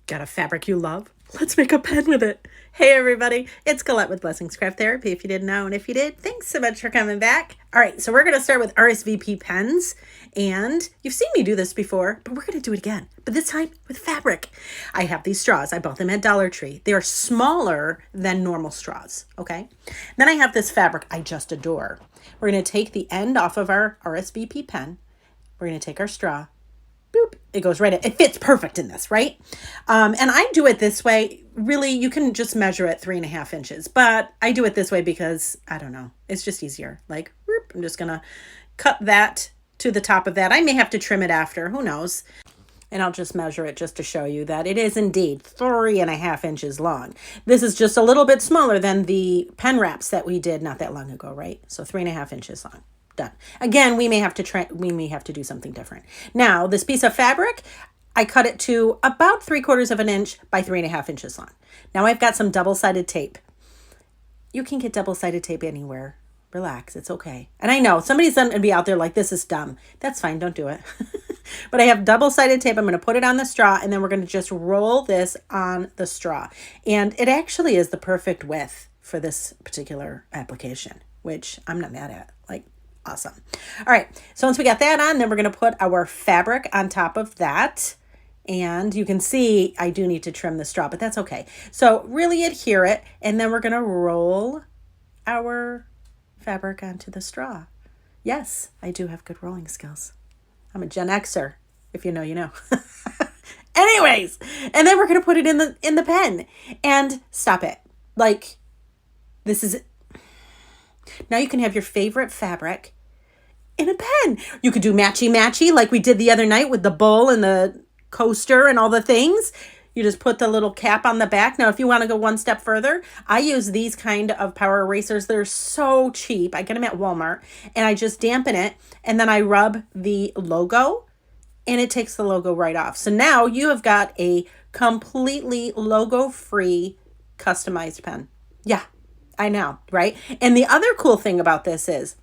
Got a fabric you love? Let's make a pen with it. Hey everybody, it's Colette with Blessings Craft Therapy. If you didn't know, and if you did, thanks so much for coming back. All right, so we're going to start with RSVP pens. And you've seen me do this before, but we're going to do it again. But this time with fabric. I have these straws. I bought them at Dollar Tree. They are smaller than normal straws, okay? Then I have this fabric I just adore. We're going to take the end off of our RSVP pen. We're going to take our straw. Boop, it goes right in. It fits perfect in this, right? And I do it this way. Really, you can just measure it 3.5 inches, but I do it this way because, I don't know, it's just easier. Like, whoop, I'm just going to cut that to the top of that. I may have to trim it after, who knows? And I'll just measure it just to show you that it is indeed 3.5 inches long. This is just a little bit smaller than the pen wraps that we did not that long ago, right? So 3.5 inches long. Done. Again, we may have to do something different. Now, this piece of fabric, I cut it to about 3/4 of an inch by 3.5 inches long. Now I've got some double-sided tape. You can get double-sided tape anywhere. Relax, it's okay. And I know somebody's going to be out there like, this is dumb. That's fine, don't do it. But I have double-sided tape. I'm going to put it on the straw, and then we're going to just roll this on the straw. And it actually is the perfect width for this particular application, which I'm not mad at. Like, awesome. All right. So once we got that on, then we're going to put our fabric on top of that. And you can see I do need to trim the straw, but that's okay. So really adhere it. And then we're going to roll our fabric onto the straw. Yes, I do have good rolling skills. I'm a Gen Xer. If you know, you know. Anyways, and then we're going to put it in the pen and stop it. Like, this is it. Now you can have your favorite fabric in a pen. You could do matchy-matchy like we did the other night with the bowl and the coaster and all the things. You just put the little cap on the back. Now, if you want to go one step further, I use these kind of power erasers. They're so cheap. I get them at Walmart, and I just dampen it, and then I rub the logo, and it takes the logo right off. So now you have got a completely logo-free customized pen. Yeah, I know, right? And the other cool thing about this is,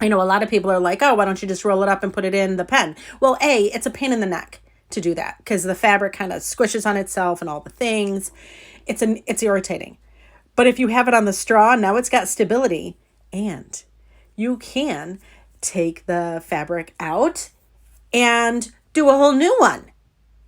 I know a lot of people are like, oh, why don't you just roll it up and put it in the pen? Well, A, it's a pain in the neck to do that because the fabric kind of squishes on itself and all the things. It's irritating. But if you have it on the straw, now it's got stability, and you can take the fabric out and do a whole new one.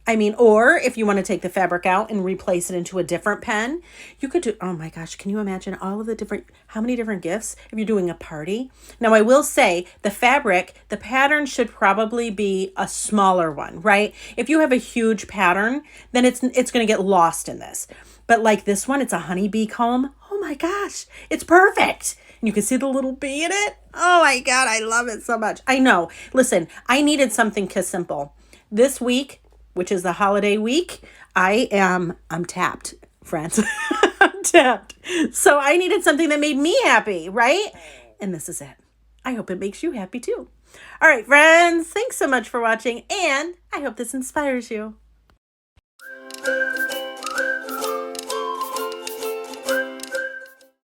I mean, or if you want to take the fabric out and replace it into a different pen, you could do, oh my gosh, can you imagine all of the different, how many different gifts if you're doing a party? Now, I will say the fabric, the pattern should probably be a smaller one, right? If you have a huge pattern, then it's going to get lost in this. But like this one, it's a honeybee comb. Oh my gosh, it's perfect. And you can see the little bee in it. Oh my God, I love it so much. I know. Listen, I needed something simple. This week, which is the holiday week, I'm tapped, friends. I'm tapped. So I needed something that made me happy, right? And this is it. I hope it makes you happy too. All right, friends, thanks so much for watching, and I hope this inspires you.